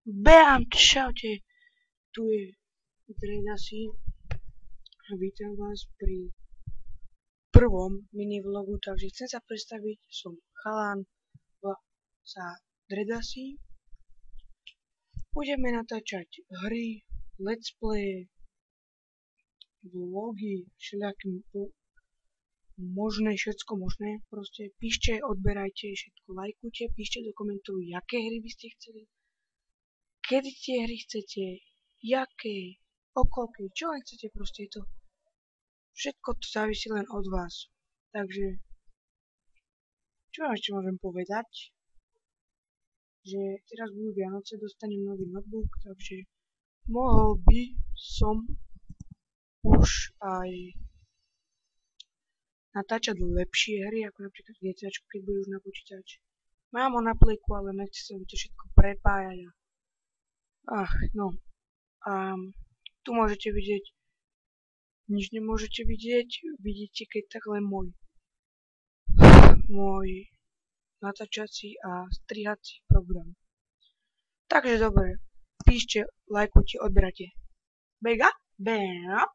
Bam, čaute, tu je Dredasi a vítam vás pri prvom minivlogu, takže chcem sa predstaviť, som chalan, sa Dredasi. Budeme natáčať hry, let's play, vlogy, všelijaké možné, všetko možné, proste píšte, odberajte, všetko lajkujte, píšte do komentov, jaké hry by ste chceli, kedy tie hry chcete, jaké, okolky, čo len chcete, proste je to všetko to závisí len od vás. Takže čo vám ešte môžem povedať, že teraz budú Vianoce, dostanem nový notebook, takže mohol by som už aj natáčať lepšie hry, ako napríklad GTAčko, keď bude už na počítač. Mám ho na plejku, ale nechce sa mi to všetko prepájať. No. A tu môžete vidieť, nič nemôžete vidieť, vidíte keď tak len môj natáčací a strihací program. Takže dobre, píšte, lajkujte, odberate. Bega? Bam!